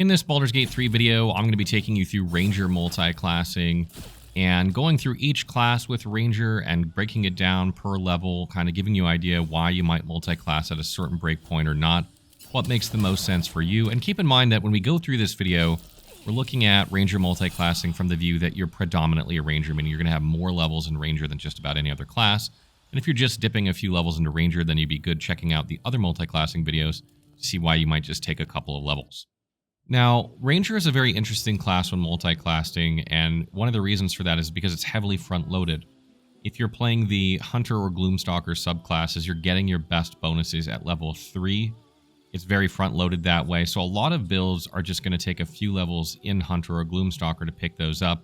In this Baldur's Gate 3 video, I'm going to be taking you through Ranger Multiclassing and going through each class with Ranger and breaking it down per level, kind of giving you an idea why you might multiclass at a certain breakpoint or not, what makes the most sense for you. And keep in mind that when we go through this video, we're looking at Ranger Multiclassing from the view that you're predominantly a Ranger, meaning you're going to have more levels in Ranger than just about any other class. And if you're just dipping a few levels into Ranger, then you'd be good checking out the other multiclassing videos to see why you might just take a couple of levels. Now, Ranger is a very interesting class when multiclassing, and one of the reasons for that is because it's heavily front-loaded. If you're playing the Hunter or Gloomstalker subclasses, you're getting your best bonuses at level 3. It's very front-loaded that way, so a lot of builds are just going to take a few levels in Hunter or Gloomstalker to pick those up.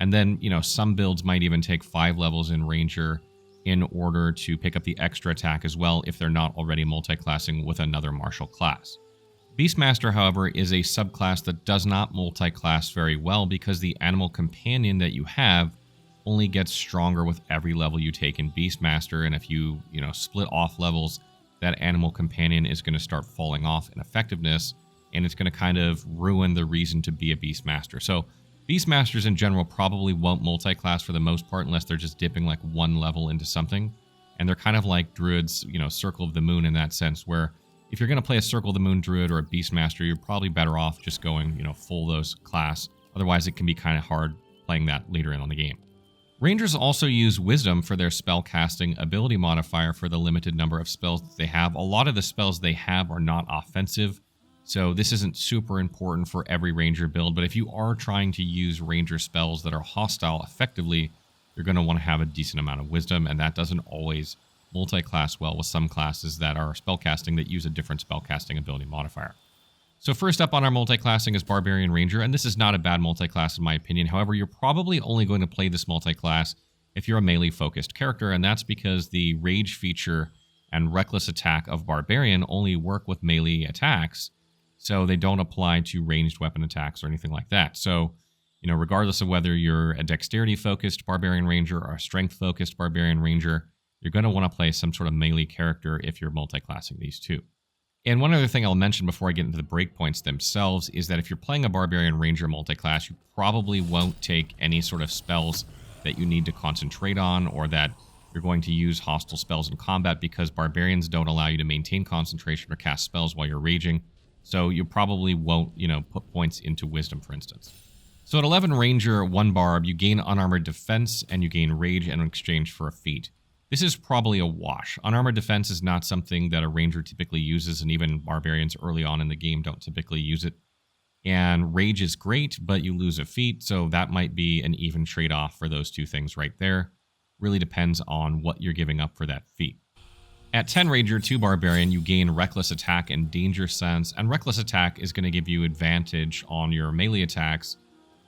And then, some builds might even take 5 levels in Ranger in order to pick up the extra attack as well if they're not already multiclassing with another martial class. Beastmaster, however, is a subclass that does not multiclass very well because the animal companion that you have only gets stronger with every level you take in Beastmaster, and if you, split off levels, that animal companion is going to start falling off in effectiveness, and it's going to kind of ruin the reason to be a Beastmaster. So Beastmasters in general probably won't multiclass for the most part unless they're just dipping like one level into something, and they're kind of like Druids, Circle of the Moon in that sense, where if you're going to play a Circle of the Moon Druid or a Beastmaster, you're probably better off just going, full those class. Otherwise, it can be kind of hard playing that later in on the game. Rangers also use Wisdom for their spellcasting ability modifier for the limited number of spells that they have. A lot of the spells they have are not offensive, so this isn't super important for every Ranger build, but if you are trying to use Ranger spells that are hostile effectively, you're going to want to have a decent amount of Wisdom, and that doesn't always multiclass well with some classes that are spellcasting that use a different spellcasting ability modifier. So first up on our multiclassing is Barbarian Ranger, and this is not a bad multiclass in my opinion. However, you're probably only going to play this multiclass if you're a melee-focused character, and that's because the Rage feature and Reckless attack of Barbarian only work with melee attacks, so they don't apply to ranged weapon attacks or anything like that. So, regardless of whether you're a dexterity-focused Barbarian Ranger or a strength-focused Barbarian Ranger, you're going to want to play some sort of melee character if you're multiclassing these two. And one other thing I'll mention before I get into the breakpoints themselves is that if you're playing a Barbarian Ranger multiclass, you probably won't take any sort of spells that you need to concentrate on or that you're going to use hostile spells in combat because Barbarians don't allow you to maintain concentration or cast spells while you're raging. So you probably won't, put points into Wisdom, for instance. So at 11 Ranger, 1 Barb, you gain Unarmored Defense and you gain Rage in exchange for a feat. This is probably a wash. Unarmored Defense is not something that a Ranger typically uses, and even Barbarians early on in the game don't typically use it. And Rage is great, but you lose a feat, so that might be an even trade-off for those two things right there. Really depends on what you're giving up for that feat. At 10 Ranger, 2 Barbarian, you gain Reckless Attack and Danger Sense, and Reckless Attack is going to give you advantage on your melee attacks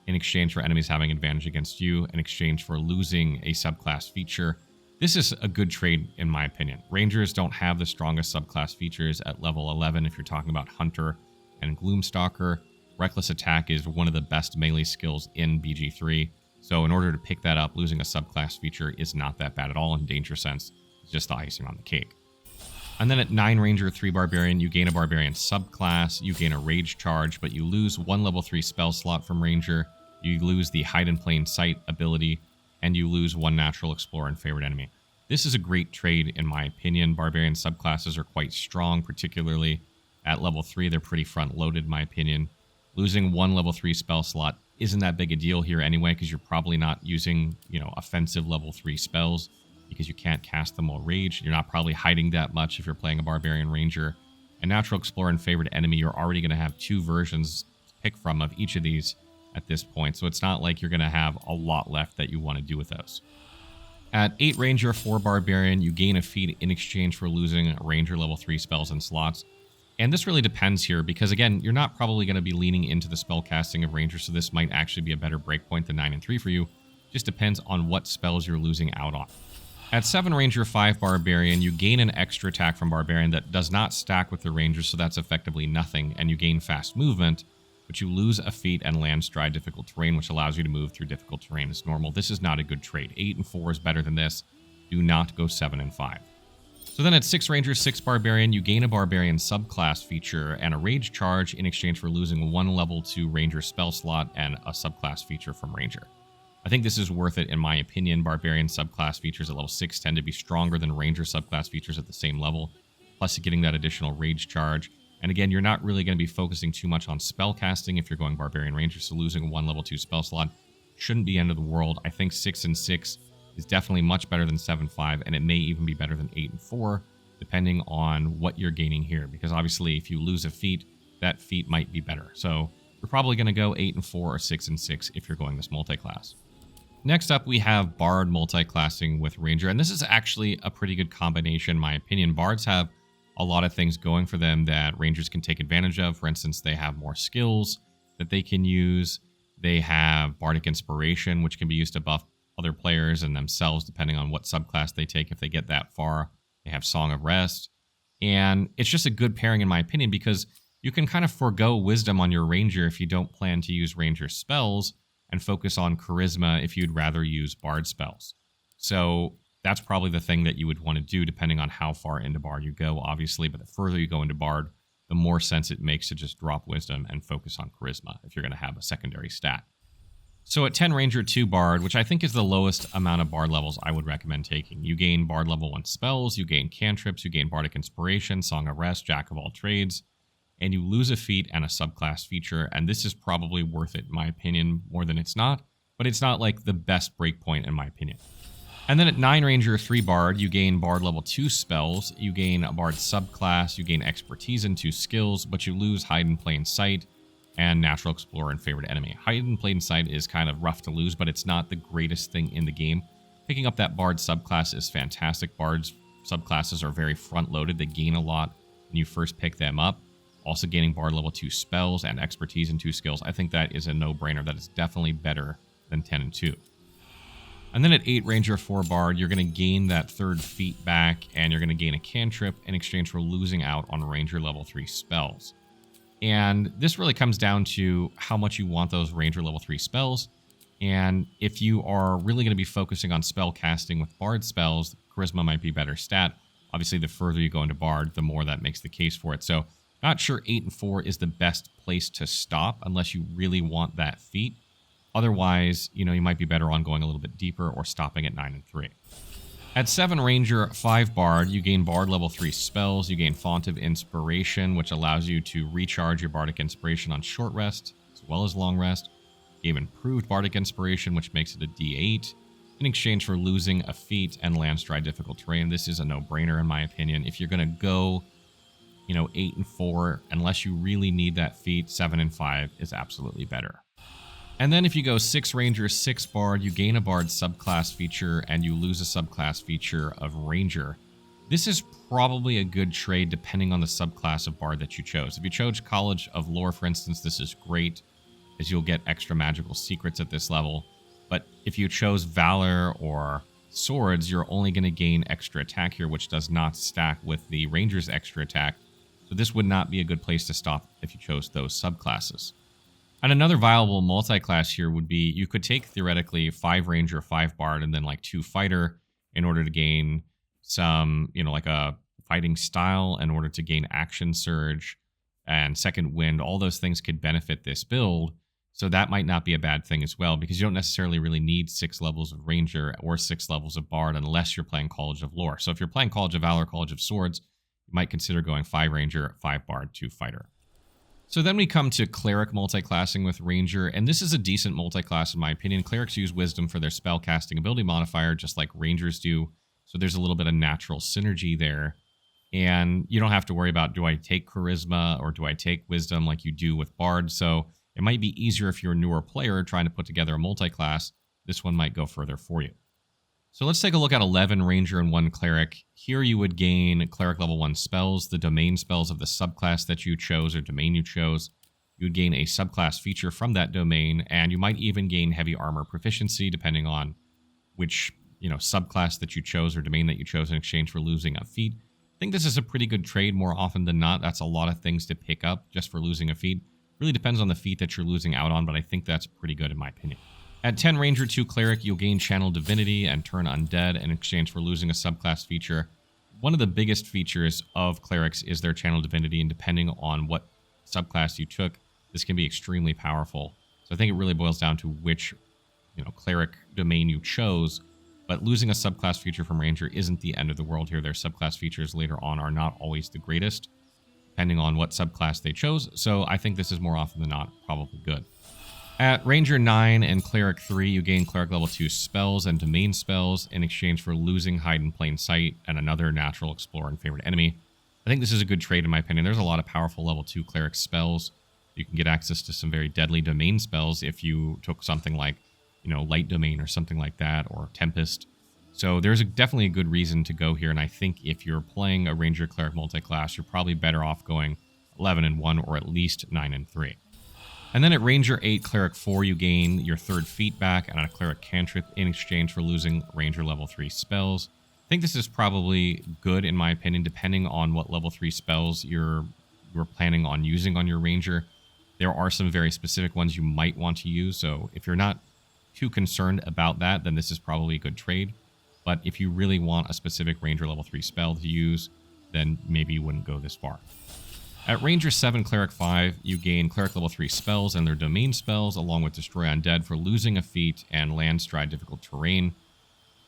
in exchange for enemies having advantage against you, in exchange for losing a subclass feature. This is a good trade, in my opinion. Rangers don't have the strongest subclass features at level 11 if you're talking about Hunter and Gloomstalker. Reckless Attack is one of the best melee skills in BG3, so in order to pick that up, losing a subclass feature is not that bad at all in Danger Sense. It's just the icing on the cake. And then at 9 Ranger, 3 Barbarian, you gain a Barbarian subclass, you gain a Rage charge, but you lose 1 level 3 spell slot from Ranger, you lose the Hide in Plain Sight ability, and you lose 1 Natural Explorer and Favorite Enemy. This is a great trade, in my opinion. Barbarian subclasses are quite strong, particularly at level 3. They're pretty front-loaded, in my opinion. Losing 1 level 3 spell slot isn't that big a deal here anyway, because you're probably not using, offensive level 3 spells, because you can't cast them while rage. You're not probably hiding that much if you're playing a Barbarian Ranger. And Natural Explorer and Favorite Enemy, you're already going to have 2 versions to pick from of each of these at this point, so it's not like you're going to have a lot left that you want to do with those. At 8 Ranger, 4 Barbarian, you gain a feat in exchange for losing Ranger level 3 spells and slots. And this really depends here, because again, you're not probably going to be leaning into the spellcasting of Ranger, so this might actually be a better breakpoint than 9 and 3 for you. Just depends on what spells you're losing out on. At 7 Ranger, 5 Barbarian, you gain an extra attack from Barbarian that does not stack with the Ranger, so that's effectively nothing, and you gain fast movement, but you lose a feat and land stride difficult terrain, which allows you to move through difficult terrain as normal. This is not a good trade. 8 and 4 is better than this. Do not go 7 and 5. So then at 6 Ranger, 6 Barbarian, you gain a Barbarian subclass feature and a Rage Charge in exchange for losing 1 level 2 Ranger spell slot and a subclass feature from Ranger. I think this is worth it in my opinion. Barbarian subclass features at level 6 tend to be stronger than Ranger subclass features at the same level, plus getting that additional Rage Charge. And again, you're not really going to be focusing too much on spell casting if you're going Barbarian Ranger, so losing a 1 level 2 spell slot shouldn't be end of the world. I think 6 and 6 is definitely much better than 7-5, and it may even be better than 8 and 4, depending on what you're gaining here. Because obviously, if you lose a feat, that feat might be better. So you're probably going to go 8 and 4 or 6 and 6 if you're going this multi-class. Next up, we have Bard multi-classing with Ranger, and this is actually a pretty good combination, in my opinion. Bards have a lot of things going for them that Rangers can take advantage of. For instance, they have more skills that they can use. They have Bardic Inspiration, which can be used to buff other players and themselves, depending on what subclass they take if they get that far. They have Song of Rest. And it's just a good pairing, in my opinion, because you can kind of forego Wisdom on your Ranger if you don't plan to use Ranger spells and focus on Charisma if you'd rather use Bard spells. So that's probably the thing that you would want to do, depending on how far into Bard you go, obviously. But the further you go into Bard, the more sense it makes to just drop Wisdom and focus on Charisma if you're going to have a secondary stat. So at 10 Ranger, 2 Bard, which I think is the lowest amount of Bard levels I would recommend taking. You gain Bard level 1 spells, you gain cantrips, you gain Bardic Inspiration, Song of Rest, Jack of all trades, and you lose a feat and a subclass feature, and this is probably worth it, in my opinion, more than it's not, but it's not like the best breakpoint, in my opinion. And then at 9 Ranger, 3 Bard, you gain Bard level 2 spells, you gain a Bard subclass, you gain Expertise and 2 skills, but you lose Hide in Plain Sight and Natural Explorer and Favorite Enemy. Hide in Plain Sight is kind of rough to lose, but it's not the greatest thing in the game. Picking up that Bard subclass is fantastic. Bard's subclasses are very front-loaded. They gain a lot when you first pick them up. Also gaining Bard level 2 spells and Expertise and 2 skills. I think that is a no-brainer. That is definitely better than 10 and 2. And then at 8 Ranger, 4 Bard, you're going to gain that 3rd feat back, and you're going to gain a cantrip in exchange for losing out on Ranger level 3 spells. And this really comes down to how much you want those Ranger level 3 spells. And if you are really going to be focusing on spell casting with Bard spells, Charisma might be a better stat. Obviously, the further you go into Bard, the more that makes the case for it. So not sure 8 and 4 is the best place to stop unless you really want that feat. Otherwise, you might be better on going a little bit deeper or stopping at 9 and 3. At 7 Ranger, 5 Bard, you gain Bard level 3 spells, you gain Font of Inspiration, which allows you to recharge your Bardic Inspiration on short rest, as well as long rest. You gain Improved Bardic Inspiration, which makes it a D8, in exchange for losing a feat and Landstride Difficult Terrain. This is a no-brainer, in my opinion. If you're going to go, 8 and 4, unless you really need that feat, 7 and 5 is absolutely better. And then if you go 6 Ranger, 6 Bard, you gain a Bard subclass feature and you lose a subclass feature of Ranger. This is probably a good trade depending on the subclass of Bard that you chose. If you chose College of Lore, for instance, this is great, as you'll get extra magical secrets at this level. But if you chose Valor or Swords, you're only going to gain extra attack here, which does not stack with the Ranger's extra attack. So this would not be a good place to stop if you chose those subclasses. And another viable multi-class here would be you could take theoretically 5 Ranger, 5 Bard, and then like 2 Fighter in order to gain some, like a fighting style, in order to gain Action Surge and Second Wind. All those things could benefit this build. So that might not be a bad thing as well, because you don't necessarily really need 6 levels of Ranger or 6 levels of Bard unless you're playing College of Lore. So if you're playing College of Valor, College of Swords, you might consider going 5 Ranger, 5 Bard, 2 Fighter. So then we come to Cleric multiclassing with Ranger, and this is a decent multiclass in my opinion. Clerics use Wisdom for their spell casting ability modifier, just like Rangers do, so there's a little bit of natural synergy there. And you don't have to worry about, do I take Charisma or do I take Wisdom like you do with Bard? So it might be easier if you're a newer player trying to put together a multiclass. This one might go further for you. So let's take a look at 11 Ranger and 1 Cleric. Here you would gain Cleric level 1 spells, the domain spells of the subclass that you chose or domain you chose. You would gain a subclass feature from that domain, and you might even gain heavy armor proficiency depending on which subclass that you chose or domain that you chose in exchange for losing a feat. I think this is a pretty good trade more often than not. That's a lot of things to pick up just for losing a feat. Really depends on the feat that you're losing out on, but I think that's pretty good in my opinion. At 10 Ranger, 2 Cleric, you'll gain Channel Divinity and Turn Undead in exchange for losing a subclass feature. one of the biggest features of clerics is their channel divinity, and depending on what subclass you took, this can be extremely powerful. So I think it really boils down to which, cleric domain you chose. But losing a subclass feature from Ranger isn't the end of the world here. Their subclass features later on are not always the greatest, depending on what subclass they chose. So I think this is more often than not probably good. At Ranger 9 and Cleric 3, you gain Cleric level 2 spells and domain spells in exchange for losing Hide in Plain Sight and another Natural Explorer and Favorite Enemy. I think this is a good trade in my opinion. There's a lot of powerful level 2 Cleric spells. You can get access to some very deadly domain spells if you took something like, Light Domain or something like that, or Tempest. So there's definitely a good reason to go here, and I think if you're playing a Ranger Cleric multi-class, you're probably better off going 11-1 or at least 9-3. And then at Ranger 8, Cleric 4, you gain your 3rd feat back and a Cleric cantrip in exchange for losing Ranger level 3 spells. I think this is probably good in my opinion, depending on what level 3 spells you're planning on using on your Ranger. There are some very specific ones you might want to use, so if you're not too concerned about that, then this is probably a good trade. But if you really want a specific Ranger level 3 spell to use, then maybe you wouldn't go this far. At Ranger 7, Cleric 5, you gain Cleric level 3 spells and their domain spells, along with Destroy Undead for losing a feat and Landstride difficult terrain.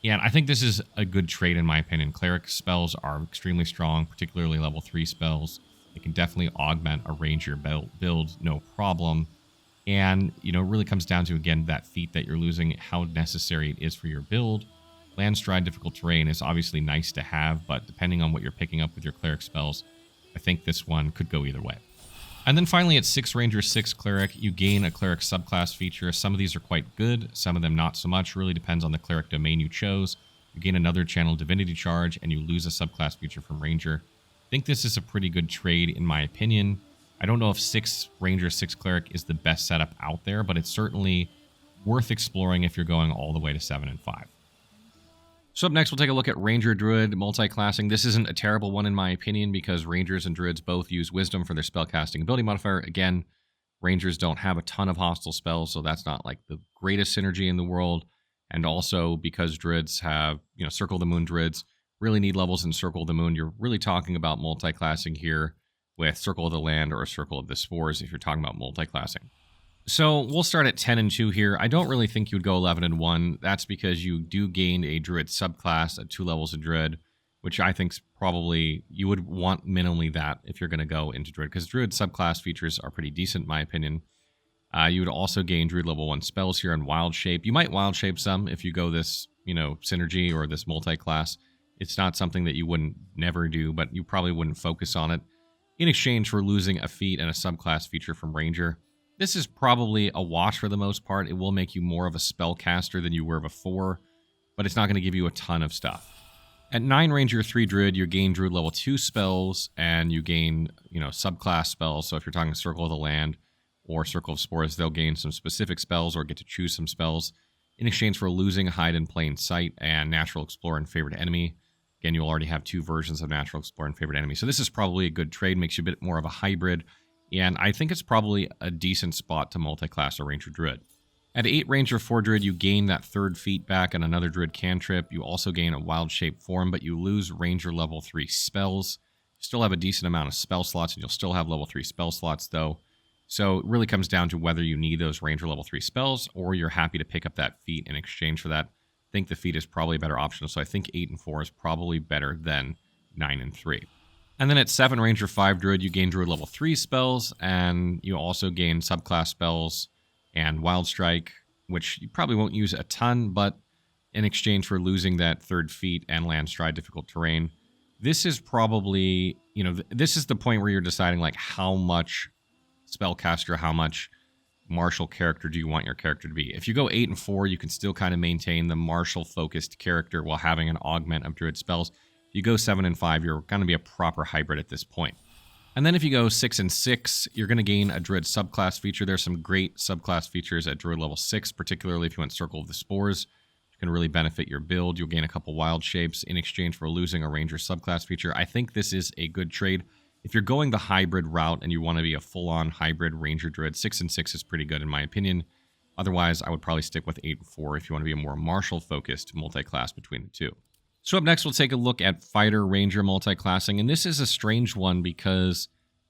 Yeah, and I think this is a good trade in my opinion. Cleric spells are extremely strong, particularly level 3 spells. It can definitely augment a Ranger build, no problem. And, it really comes down to, again, that feat that you're losing, how necessary it is for your build. Landstride difficult terrain is obviously nice to have, but depending on what you're picking up with your Cleric spells, I think this one could go either way. And then finally at 6 Ranger 6 Cleric, you gain a Cleric subclass feature. Some of these are quite good, some of them not so much. Really depends on the Cleric domain you chose. You gain another Channel Divinity charge, and you lose a subclass feature from Ranger. I think this is a pretty good trade in my opinion. I don't know if 6 Ranger 6 Cleric is the best setup out there, but it's certainly worth exploring if you're going all the way to 7 and 5. So up next, we'll take a look at Ranger Druid multi-classing. This isn't a terrible one in my opinion because Rangers and Druids both use Wisdom for their spellcasting ability modifier. Again, Rangers don't have a ton of hostile spells, so that's not like the greatest synergy in the world. And also because Druids have, Circle of the Moon Druids really need levels in Circle of the Moon. You're really talking about multi-classing here with Circle of the Land or Circle of the Spores if you're talking about multi-classing. So we'll start at 10-2 here. I don't really think you would go 11-1. That's because you do gain a Druid subclass at 2 levels of Druid, which I think probably you would want minimally that if you're going to go into Druid, because Druid subclass features are pretty decent in my opinion. You would also gain Druid level 1 spells here and Wild Shape. You might Wild Shape some if you go this, synergy or this multi-class. It's not something that you wouldn't never do, but you probably wouldn't focus on it in exchange for losing a feat and a subclass feature from Ranger. This is probably a wash for the most part. It will make you more of a spellcaster than you were before, but it's not going to give you a ton of stuff. At 9 Ranger 3 Druid, you gain Druid level 2 spells, and you gain, subclass spells. So if you're talking Circle of the Land or Circle of Spores, they'll gain some specific spells or get to choose some spells in exchange for losing Hide in Plain Sight and Natural Explorer and Favorite Enemy. Again, you'll already have 2 versions of Natural Explorer and Favorite Enemy. So this is probably a good trade, makes you a bit more of a hybrid. And I think it's probably a decent spot to multi-class a Ranger Druid. At 8 Ranger 4 Druid, you gain that 3rd feat back and another Druid cantrip. You also gain a Wild Shape form, but you lose Ranger level 3 spells. You still have a decent amount of spell slots, and you'll still have level 3 spell slots, though. So it really comes down to whether you need those Ranger level 3 spells, or you're happy to pick up that feat in exchange for that. I think the feat is probably a better option, so I think 8 and 4 is probably better than 9 and 3. And then at 7 Ranger 5 Druid, you gain Druid level 3 spells, and you also gain subclass spells and Wild Strike, which you probably won't use a ton, but in exchange for losing that 3rd feat and Landstride difficult terrain. This is probably, this is the point where you're deciding like how much spellcaster, how much martial character do you want your character to be. If you go 8 and 4, you can still kind of maintain the martial focused character while having an augment of Druid spells. If you go 7 and 5, you're going to be a proper hybrid at this point. And then if you go 6 and 6, you're going to gain a Druid subclass feature. There's some great subclass features at Druid level 6, particularly if you went Circle of the Spores. It's going to really benefit your build. You'll gain a couple Wild Shapes in exchange for losing a Ranger subclass feature. I think this is a good trade. If you're going the hybrid route and you want to be a full-on hybrid Ranger Druid, 6 and 6 is pretty good in my opinion. Otherwise, I would probably stick with 8 and 4 if you want to be a more martial-focused multi-class between the two. So up next, we'll take a look at Fighter Ranger Multiclassing, and this is a strange one because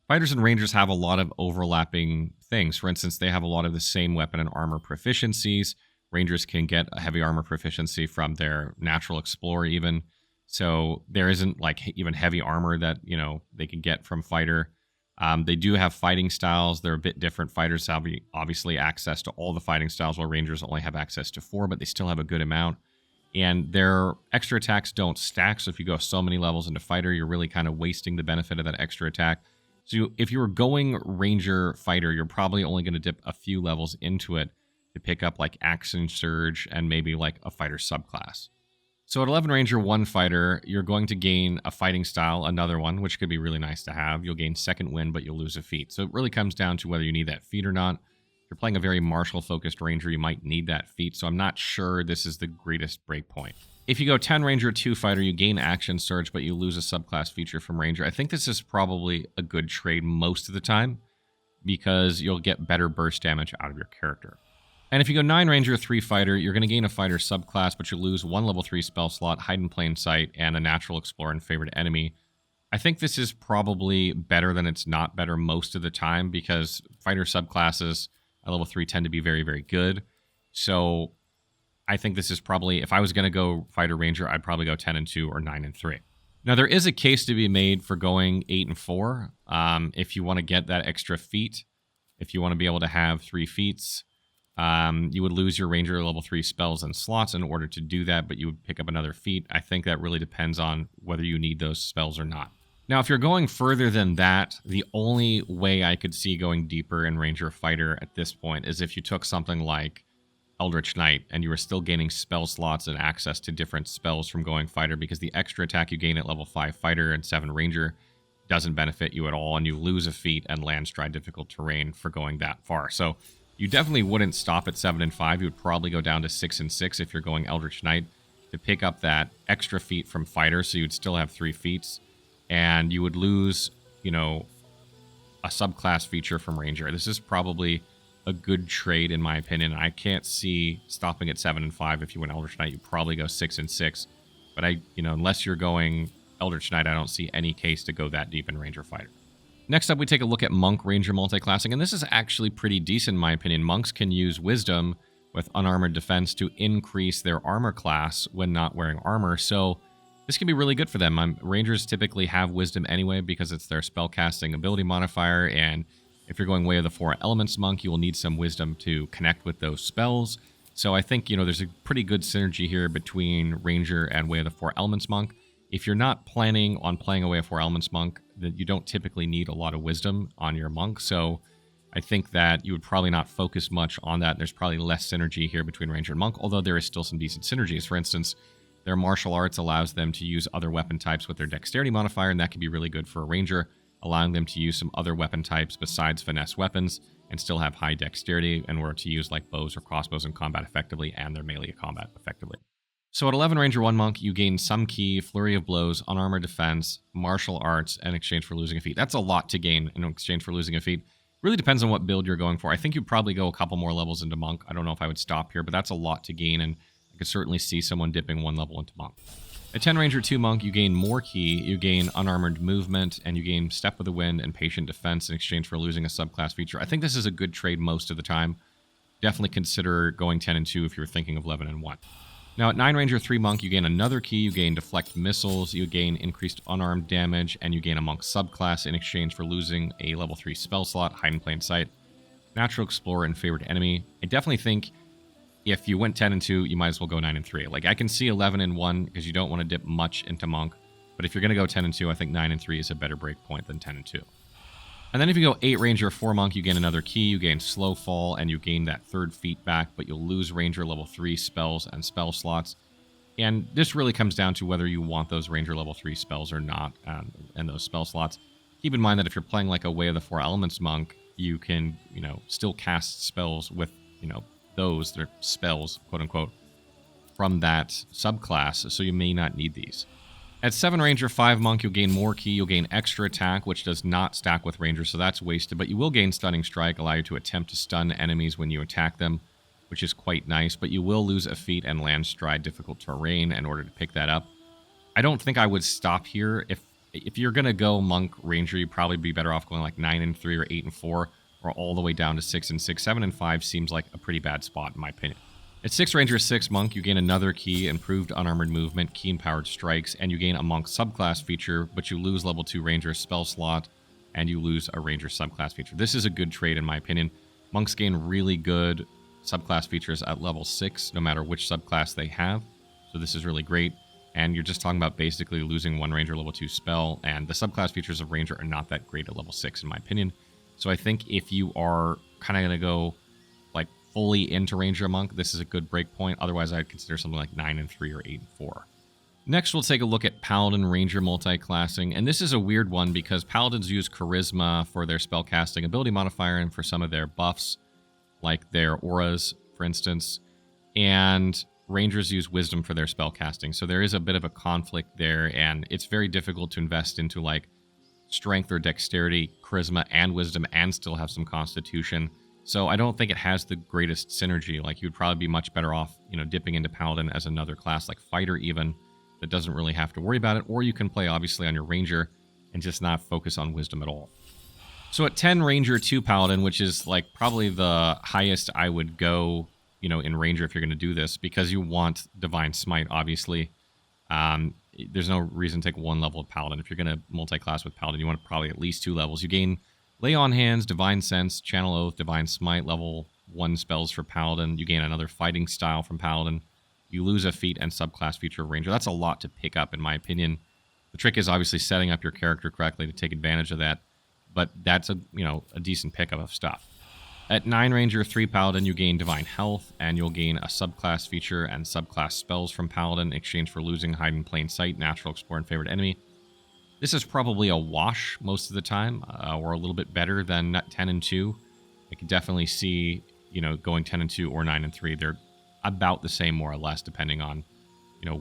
Fighters and Rangers have a lot of overlapping things. For instance, they have a lot of the same weapon and armor proficiencies. Rangers can get a heavy armor proficiency from their Natural Explorer even. So there isn't like even heavy armor that, they can get from Fighter. They do have fighting styles. They're a bit different. Fighters have obviously access to all the fighting styles, while Rangers only have access to 4, but they still have a good amount. And their extra attacks don't stack, so if you go so many levels into Fighter, you're really kind of wasting the benefit of that extra attack. So if you were going Ranger Fighter, you're probably only going to dip a few levels into it to pick up like Action Surge and maybe like a Fighter subclass. So at 11 Ranger 1 Fighter, you're going to gain a fighting style, another one, which could be really nice to have. You'll gain second wind, but you'll lose a feat. So it really comes down to whether you need that feat or not. If you're playing a very martial-focused Ranger, you might need that feat, so I'm not sure this is the greatest breakpoint. If you go 10 Ranger 2 Fighter, you gain Action Surge, but you lose a subclass feature from Ranger. I think this is probably a good trade most of the time, because you'll get better burst damage out of your character. And if you go 9 Ranger 3 Fighter, you're going to gain a Fighter subclass, but you lose 1 level 3 spell slot, Hide in Plain Sight, and a Natural Explorer and Favorite Enemy. I think this is probably better than it's not better most of the time, because Fighter subclasses at level 3 tend to be very, very good. So I think this is probably, if I was going to go Fighter Ranger, I'd probably go 10 and 2 or 9 and 3. Now, there is a case to be made for going 8 and 4 if you want to get that extra feat. If you want to be able to have 3 feats, you would lose your Ranger level 3 spells and slots in order to do that, but you would pick up another feat. I think that really depends on whether you need those spells or not. Now, if you're going further than that, the only way I could see going deeper in Ranger Fighter at this point is if you took something like Eldritch Knight and you were still gaining spell slots and access to different spells from going Fighter, because the extra attack you gain at level 5 Fighter and 7 Ranger doesn't benefit you at all, and you lose a feat and landstride difficult terrain for going that far. So you definitely wouldn't stop at 7 and 5. You would probably go down to 6 and 6 if you're going Eldritch Knight to pick up that extra feat from Fighter, so you'd still have 3 feats. And you would lose, a subclass feature from Ranger. This is probably a good trade, in my opinion. I can't see stopping at 7 and 5. If you went Eldritch Knight, you probably go 6 and 6. But unless you're going Eldritch Knight, I don't see any case to go that deep in Ranger Fighter. Next up, we take a look at Monk Ranger Multiclassing, and this is actually pretty decent, in my opinion. Monks can use Wisdom with Unarmored Defense to increase their armor class when not wearing armor, so this can be really good for them. Rangers typically have Wisdom anyway because it's their spellcasting ability modifier, and if you're going Way of the Four Elements Monk, you will need some Wisdom to connect with those spells. So I think, there's a pretty good synergy here between Ranger and Way of the Four Elements Monk. If you're not planning on playing a Way of Four Elements Monk, then you don't typically need a lot of Wisdom on your Monk, so I think that you would probably not focus much on that. There's probably less synergy here between Ranger and Monk, although there is still some decent synergies. For instance, their martial arts allows them to use other weapon types with their dexterity modifier, and that can be really good for a Ranger, allowing them to use some other weapon types besides finesse weapons and still have high dexterity in order to use like bows or crossbows in combat effectively and their melee combat effectively. So at 11 Ranger 1 Monk, you gain some key, Flurry of Blows, Unarmored Defense, Martial Arts in exchange for losing a feat. That's a lot to gain in exchange for losing a feat. Really depends on what build you're going for. I think you'd probably go a couple more levels into Monk. I don't know if I would stop here, but that's a lot to gain, and I could certainly see someone dipping 1 level into Monk. At 10 Ranger 2 Monk, you gain more key, you gain Unarmored Movement, and you gain Step with the Wind and Patient Defense in exchange for losing a subclass feature. I think this is a good trade most of the time. Definitely consider going 10 and 2 if you're thinking of 11 and 1. Now at 9 Ranger 3 Monk, you gain another key, you gain Deflect Missiles, you gain increased unarmed damage, and you gain a Monk subclass in exchange for losing a level 3 spell slot, Hide in Plain Sight, Natural Explorer, and Favorite Enemy. I definitely think if you went 10 and 2, you might as well go 9 and 3. Like, I can see 11 and 1 because you don't want to dip much into Monk. But if you're going to go 10 and 2, I think 9 and 3 is a better break point than 10 and 2. And then if you go 8 Ranger 4 Monk, you gain another key, you gain Slow Fall, and you gain that third feat back, but you'll lose Ranger level 3 spells and spell slots. And this really comes down to whether you want those Ranger level 3 spells or not, and those spell slots. Keep in mind that if you're playing like a Way of the Four Elements Monk, you can, still cast spells with, those, they're spells, quote unquote, from that subclass, so you may not need these. At 7 Ranger 5 Monk, you'll gain more key, you'll gain extra attack, which does not stack with Ranger, so that's wasted, but you will gain Stunning Strike, allow you to attempt to stun enemies when you attack them, which is quite nice, but you will lose a feat and Landstride difficult terrain in order to pick that up. I don't think I would stop here. If you're going to go Monk Ranger, you'd probably be better off going like 9 and 3 or 8 and 4, or all the way down to 6 and 6. 7 and 5 seems like a pretty bad spot in my opinion. At 6 Ranger, 6 Monk, you gain another key, improved unarmored movement, keen powered strikes, and you gain a Monk subclass feature, but you lose level 2 Ranger spell slot, and you lose a Ranger subclass feature. This is a good trade in my opinion. Monks gain really good subclass features at level 6, no matter which subclass they have, so this is really great. And you're just talking about basically losing 1 Ranger level 2 spell, and the subclass features of Ranger are not that great at level 6 in my opinion. So I think if you are kind of going to go like fully into Ranger Monk, this is a good break point. Otherwise, I'd consider something like 9 and 3 or 8 and 4. Next, we'll take a look at Paladin Ranger Multiclassing, and this is a weird one because Paladins use Charisma for their spellcasting ability modifier and for some of their buffs, like their auras, for instance, and Rangers use Wisdom for their spellcasting. So there is a bit of a conflict there, and it's very difficult to invest into like Strength or Dexterity, Charisma, and Wisdom, and still have some Constitution. So I don't think it has the greatest synergy. Like, you'd probably be much better off, dipping into Paladin as another class, like Fighter even, that doesn't really have to worry about it. Or you can play, obviously, on your Ranger and just not focus on Wisdom at all. So at 10 Ranger, 2 Paladin, which is like probably the highest I would go, in Ranger if you're going to do this, because you want Divine Smite, obviously. There's no reason to take 1 level of Paladin. If you're going to multi-class with Paladin, you want probably at least 2 levels. You gain Lay on Hands, Divine Sense, Channel Oath, Divine Smite, level 1 spells for Paladin. You gain another fighting style from Paladin. You lose a feat and subclass feature of Ranger. That's a lot to pick up, in my opinion. The trick is obviously setting up your character correctly to take advantage of that, but that's a decent pickup of stuff. At 9 Ranger, 3 Paladin, you gain Divine Health, and you'll gain a subclass feature and subclass spells from Paladin in exchange for losing Hide in Plain Sight, Natural Explore, and Favorite Enemy. This is probably a wash most of the time, or a little bit better than 10 and 2. I could definitely see, going 10 and 2 or 9 and 3. They're about the same, more or less, depending on,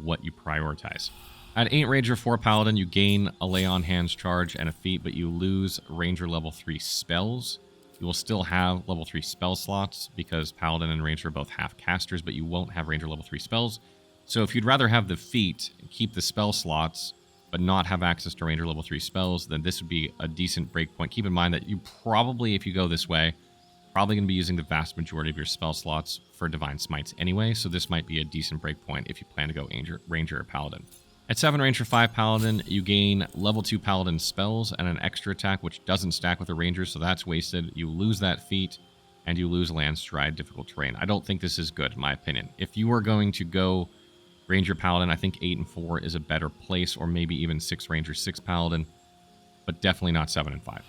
what you prioritize. At 8 Ranger, 4 Paladin, you gain a Lay on Hands charge and a feat, but you lose Ranger level 3 spells. You will still have level 3 spell slots because Paladin and Ranger are both half casters, but you won't have Ranger level 3 spells. So if you'd rather have the feat and keep the spell slots, but not have access to Ranger level 3 spells, then this would be a decent breakpoint. Keep in mind that you probably, if you go this way, probably going to be using the vast majority of your spell slots for Divine Smites anyway, so this might be a decent breakpoint if you plan to go Ranger or Paladin. At 7 Ranger, 5 Paladin, you gain level 2 Paladin spells and an extra attack, which doesn't stack with a Ranger, so that's wasted. You lose that feat, and you lose Landstride difficult terrain. I don't think this is good, in my opinion. If you are going to go Ranger Paladin, I think 8 and 4 is a better place, or maybe even 6 Ranger, 6 Paladin, but definitely not 7 and 5.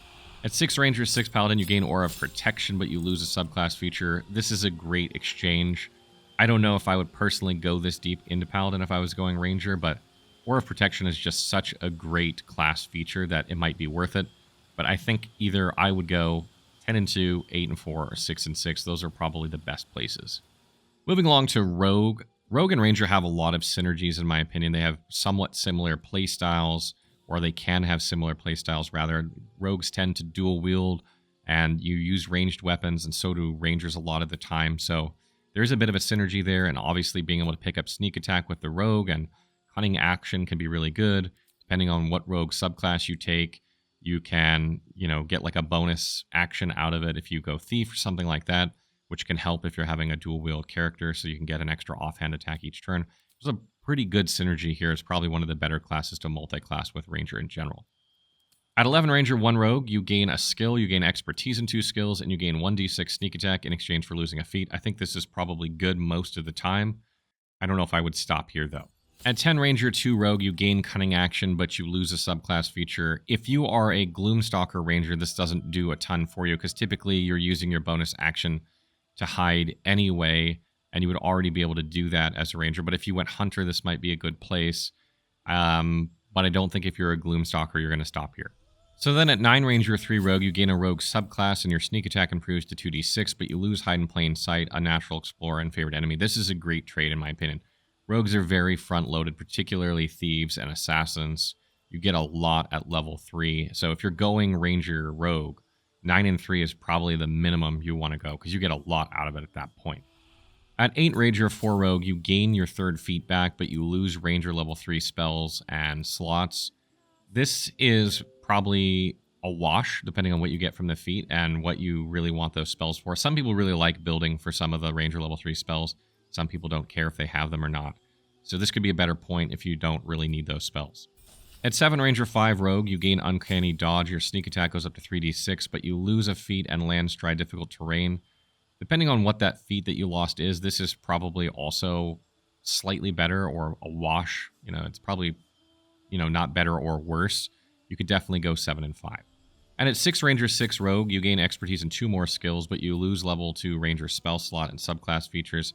At 6 Ranger, 6 Paladin, you gain Aura of Protection, but you lose a subclass feature. This is a great exchange. I don't know if I would personally go this deep into Paladin if I was going Ranger, but Aura of Protection is just such a great class feature that it might be worth it. But I think either I would go 10 and 2, 8 and 4, or 6 and 6. Those are probably the best places. Moving along to Rogue. Rogue and Ranger have a lot of synergies, in my opinion. They have somewhat similar playstyles, or they can have similar playstyles, rather. Rogues tend to dual wield, and you use ranged weapons, and so do Rangers a lot of the time. So there's a bit of a synergy there, and obviously being able to pick up sneak attack with the Rogue and cunning action can be really good. Depending on what Rogue subclass you take, you can, get like a bonus action out of it if you go Thief or something like that, which can help if you're having a dual wield character, so you can get an extra offhand attack each turn. There's a pretty good synergy here. It's probably one of the better classes to multi-class with Ranger in general. At 11 Ranger, 1 Rogue, you gain a skill, you gain expertise in 2 skills, and you gain 1d6 sneak attack in exchange for losing a feat. I think this is probably good most of the time. I don't know if I would stop here, though. At 10 Ranger, 2 Rogue, you gain cunning action, but you lose a subclass feature. If you are a Gloomstalker Ranger, this doesn't do a ton for you, because typically you're using your bonus action to hide anyway, and you would already be able to do that as a Ranger. But if you went Hunter, this might be a good place. But I don't think if you're a Gloomstalker, you're going to stop here. So then at 9 Ranger, 3 Rogue, you gain a Rogue subclass, and your sneak attack improves to 2d6, but you lose Hide in Plain Sight, a Natural Explorer, and Favorite Enemy. This is a great trade, in my opinion. Rogues are very front-loaded, particularly Thieves and Assassins. You get a lot at level 3. So if you're going Ranger Rogue, 9 and 3 is probably the minimum you want to go, because you get a lot out of it at that point. At 8 Ranger, 4 Rogue, you gain your 3rd feat back, but you lose Ranger level 3 spells and slots. This is probably a wash, depending on what you get from the feat and what you really want those spells for. Some people really like building for some of the Ranger level 3 spells. Some people don't care if they have them or not. So this could be a better point if you don't really need those spells. At 7 Ranger, 5 Rogue, you gain Uncanny Dodge. Your sneak attack goes up to 3d6, but you lose a feat and land stride difficult terrain. Depending on what that feat that you lost is, this is probably also slightly better or a wash. You know, it's probably, not better or worse. You could definitely go 7 and 5. And at 6 Ranger, 6 Rogue, you gain expertise and 2 more skills, but you lose level 2 Ranger spell slot and subclass features.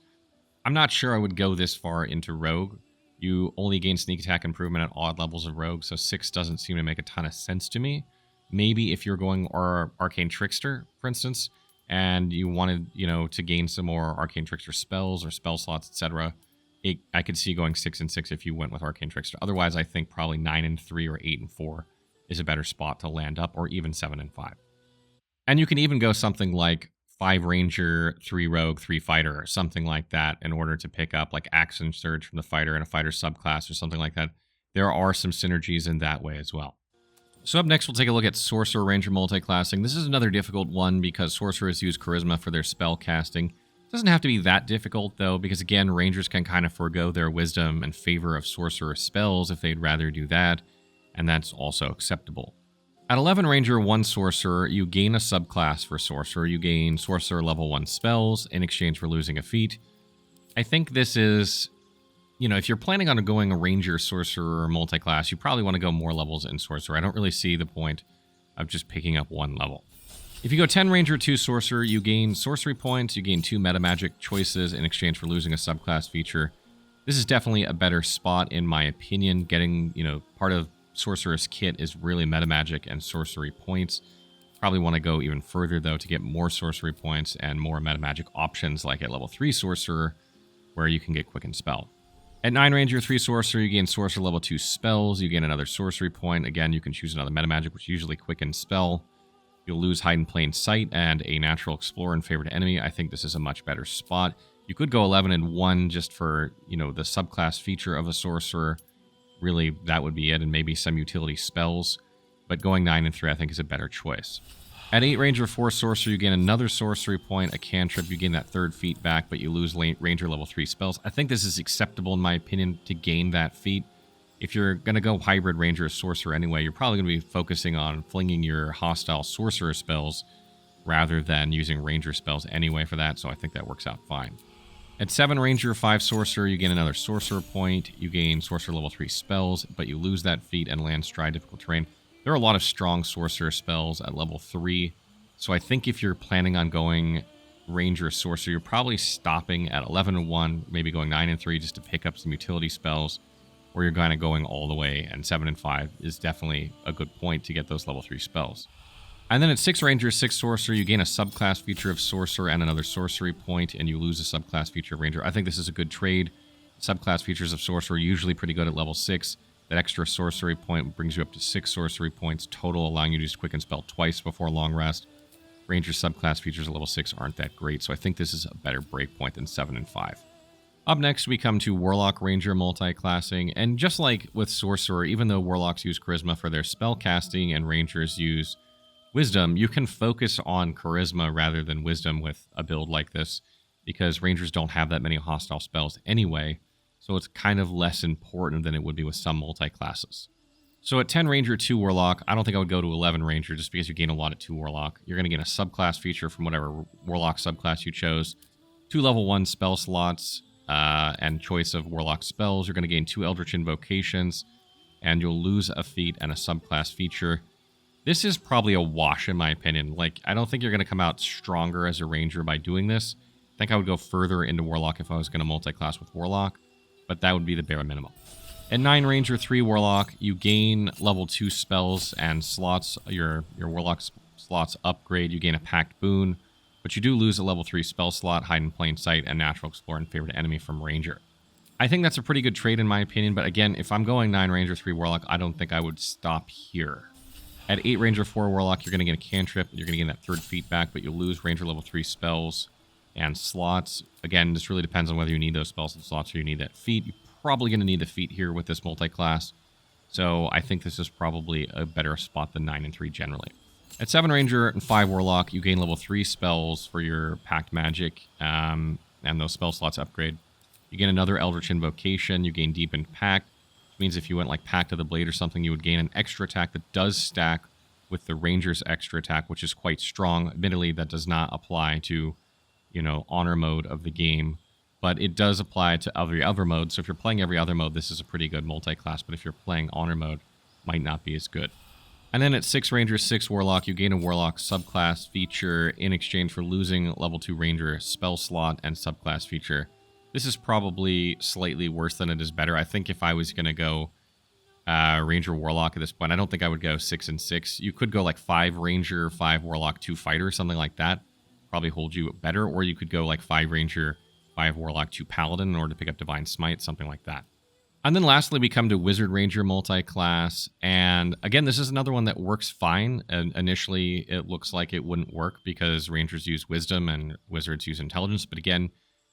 I'm not sure I would go this far into Rogue. You only gain sneak attack improvement at odd levels of Rogue, so 6 doesn't seem to make a ton of sense to me. Maybe if you're going Arcane Trickster, for instance, and you wanted, to gain some more Arcane Trickster spells or spell slots, etc., I could see going 6 and 6 if you went with Arcane Trickster. Otherwise, I think probably 9 and 3 or 8 and 4 is a better spot to land up, or even 7 and 5. And you can even go something like 5 Ranger, 3 Rogue, 3 Fighter, or something like that in order to pick up like Action Surge from the Fighter and a Fighter subclass or something like that. There are some synergies in that way as well. So up next, we'll take a look at Sorcerer Ranger Multiclassing. This is another difficult one because Sorcerers use Charisma for their spell casting. It doesn't have to be that difficult, though, because again, Rangers can kind of forego their Wisdom in favor of Sorcerer spells if they'd rather do that, and that's also acceptable. At 11 Ranger, 1 Sorcerer, you gain a subclass for Sorcerer. You gain Sorcerer level 1 spells in exchange for losing a feat. I think this is, if you're planning on going a Ranger, Sorcerer, or Multiclass, you probably want to go more levels in Sorcerer. I don't really see the point of just picking up one level. If you go 10 Ranger, 2 Sorcerer, you gain Sorcery points, you gain 2 meta magic choices in exchange for losing a subclass feature. This is definitely a better spot, in my opinion. Getting, part of Sorcerer's kit is really meta magic and sorcery points. Probably want to go even further, though, to get more sorcery points and more meta magic options, like at level 3 Sorcerer, where you can get Quicken Spell. At 9 Ranger, 3 Sorcerer, you gain Sorcerer level 2 spells. You gain another sorcery point. Again, you can choose another meta magic, which is usually Quicken Spell. You'll lose Hide in Plain Sight and a Natural Explorer in favor to enemy. I think this is a much better spot. You could go 11 and 1 just for, the subclass feature of a Sorcerer. Really, that would be it, and maybe some utility spells. But going 9 and 3, I think, is a better choice. At 8 Ranger, 4 Sorcerer, you gain another sorcery point, a cantrip. You gain that 3rd feat back, but you lose Ranger level 3 spells. I think this is acceptable, in my opinion, to gain that feat. If you're going to go hybrid Ranger or Sorcerer anyway, you're probably going to be focusing on flinging your hostile Sorcerer spells rather than using Ranger spells anyway for that, so I think that works out fine. At 7 Ranger, 5 Sorcerer, you gain another Sorcerer point. You gain Sorcerer level 3 spells, but you lose that feat and land Stride difficult terrain. There are a lot of strong Sorcerer spells at level 3, so I think if you're planning on going Ranger Sorcerer, you're probably stopping at 11 and 1, maybe going 9 and 3 just to pick up some utility spells, or you're kind of going all the way, and 7 and 5 is definitely a good point to get those level 3 spells. And then at 6 Ranger, 6 Sorcerer, you gain a subclass feature of Sorcerer and another sorcery point, and you lose a subclass feature of Ranger. I think this is a good trade. Subclass features of Sorcerer are usually pretty good at level 6. That extra sorcery point brings you up to 6 sorcery points total, allowing you to use Quicken Spell twice before long rest. Ranger subclass features at level 6 aren't that great, so I think this is a better breakpoint than 7 and 5. Up next, we come to Warlock Ranger Multiclassing, and just like with Sorcerer, even though Warlocks use Charisma for their spell casting and Rangers use Wisdom, you can focus on Charisma rather than Wisdom with a build like this, because Rangers don't have that many hostile spells anyway, so it's kind of less important than it would be with some multi-classes. So at 10 Ranger, 2 Warlock, I don't think I would go to 11 Ranger just because you gain a lot at 2 Warlock. You're going to get a subclass feature from whatever Warlock subclass you chose, 2 level 1 spell slots, and choice of Warlock spells. You're going to gain 2 Eldritch Invocations, and you'll lose a feat and a subclass feature. This is probably a wash, in my opinion. Like, I don't think you're going to come out stronger as a Ranger by doing this. I think I would go further into Warlock if I was going to multi-class with Warlock, but that would be the bare minimum. At 9 Ranger, 3 Warlock, you gain level 2 spells and slots. Your Warlock slots upgrade. You gain a Pact Boon, but you do lose a level 3 spell slot, Hide in Plain Sight, and Natural Explorer in favor to enemy from Ranger. I think that's a pretty good trade in my opinion, but again, if I'm going 9 Ranger, 3 Warlock, I don't think I would stop here. At 8 Ranger, 4 Warlock, you're going to get a cantrip. You're going to get that 3rd feat back, but you'll lose Ranger level 3 spells. And slots, again, this really depends on whether you need those spells and slots or you need that feat. You're probably going to need the feat here with this multi-class. So I think this is probably a better spot than 9 and 3 generally. At 7 Ranger and 5 Warlock, you gain level 3 spells for your Pact Magic, and those spell slots upgrade. You gain another Eldritch Invocation, you gain Deepened Pact, which means if you went like Pact of the Blade or something, you would gain an extra attack that does stack with the Ranger's extra attack, which is quite strong. Admittedly, that does not apply to, honor mode of the game, but it does apply to every other mode. So if you're playing every other mode, this is a pretty good multi-class, but if you're playing honor mode, might not be as good. And then at 6 Ranger, 6 Warlock, you gain a Warlock subclass feature in exchange for losing level 2 Ranger spell slot and subclass feature. This is probably slightly worse than it is better. I think if I was going to go Ranger Warlock at this point, I don't think I would go 6 and 6. You could go like 5 Ranger, 5 Warlock, 2 Fighter, something like that. Probably hold you better. Or you could go like 5 Ranger, 5 Warlock, 2 Paladin in order to pick up Divine Smite, something like that. And then lastly, we come to Wizard Ranger multi-class. And again, this is another one that works fine. And initially, it looks like it wouldn't work because Rangers use Wisdom and Wizards use Intelligence. But again,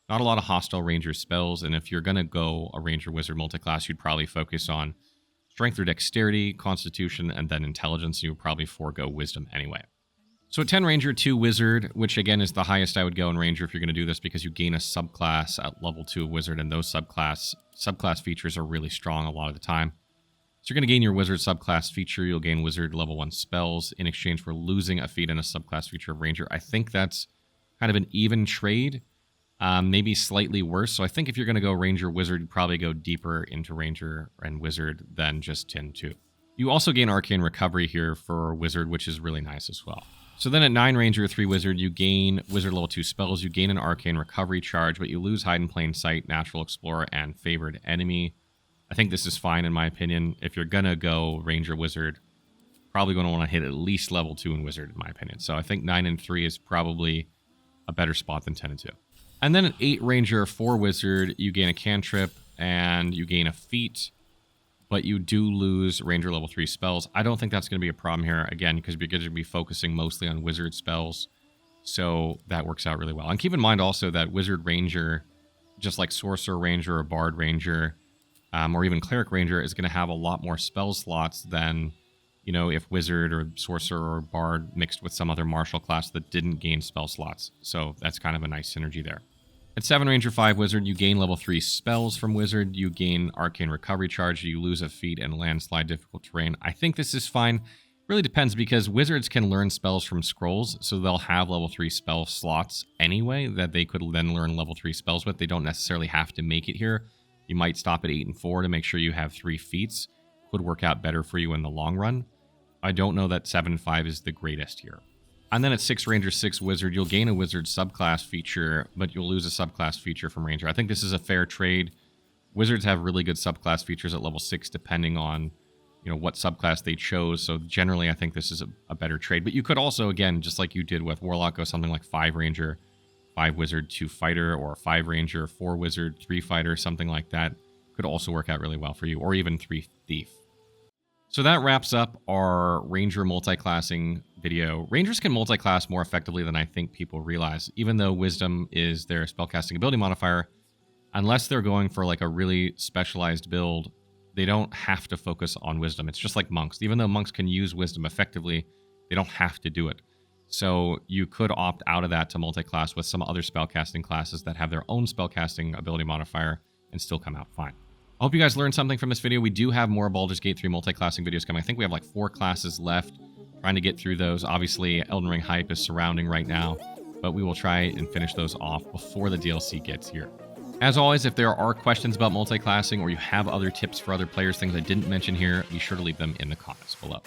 not a lot of hostile Ranger spells. And if you're going to go a Ranger Wizard multi-class, you'd probably focus on Strength or Dexterity, Constitution, and then Intelligence. You would probably forego Wisdom anyway. So at 10 Ranger, 2 Wizard, which again is the highest I would go in Ranger if you're going to do this because you gain a subclass at level 2 of Wizard, and those subclass features are really strong a lot of the time. So you're going to gain your Wizard subclass feature. You'll gain Wizard level 1 spells in exchange for losing a feat and a subclass feature of Ranger. I think that's kind of an even trade, maybe slightly worse. So I think if you're going to go Ranger Wizard, you'd probably go deeper into Ranger and Wizard than just 10-2. You also gain Arcane Recovery here for Wizard, which is really nice as well. So then at 9 Ranger, 3 Wizard, you gain Wizard level 2 spells, you gain an Arcane Recovery charge, but you lose Hide in Plain Sight, Natural Explorer, and Favored Enemy. I think this is fine in my opinion. If you're going to go Ranger Wizard, probably going to want to hit at least level 2 in Wizard in my opinion. So I think 9 and 3 is probably a better spot than 10 and 2. And then at 8 Ranger, 4 Wizard, you gain a cantrip and you gain a feat, but you do lose Ranger level 3 spells. I don't think that's going to be a problem here, again, because you're going to be focusing mostly on Wizard spells, so that works out really well. And keep in mind also that Wizard Ranger, just like Sorcerer Ranger or Bard Ranger, or even Cleric Ranger, is going to have a lot more spell slots than, if Wizard or Sorcerer or Bard mixed with some other martial class that didn't gain spell slots. So that's kind of a nice synergy there. At 7 Ranger, 5 Wizard, you gain level 3 spells from Wizard, you gain Arcane Recovery charge, you lose a feat and landslide difficult terrain. I think this is fine. It really depends because Wizards can learn spells from scrolls, so they'll have level 3 spell slots anyway that they could then learn level 3 spells with. They don't necessarily have to make it here. You might stop at 8 and 4 to make sure you have 3 feats. Could work out better for you in the long run. I don't know that 7 and 5 is the greatest here. And then at 6 Ranger, 6 Wizard, you'll gain a Wizard subclass feature, but you'll lose a subclass feature from Ranger. I think this is a fair trade. Wizards have really good subclass features at level 6, depending on, what subclass they chose. So generally, I think this is a better trade. But you could also, again, just like you did with Warlock, go something like 5 Ranger, 5 Wizard, 2 Fighter, or 5 Ranger, 4 Wizard, 3 Fighter, something like that. Could also work out really well for you, or even 3 Thief. So that wraps up our Ranger multiclassing video. Rangers can multiclass more effectively than I think people realize. Even though Wisdom is their spellcasting ability modifier, unless they're going for like a really specialized build, they don't have to focus on Wisdom. It's just like monks. Even though monks can use Wisdom effectively, they don't have to do it. So you could opt out of that to multiclass with some other spellcasting classes that have their own spellcasting ability modifier and still come out fine. I hope you guys learned something from this video. We do have more Baldur's Gate 3 multiclassing videos coming. I think we have like 4 classes left. Trying to get through those. Obviously, Elden Ring hype is surrounding right now, but we will try and finish those off before the DLC gets here. As always, if there are questions about multiclassing or you have other tips for other players, things I didn't mention here, be sure to leave them in the comments below.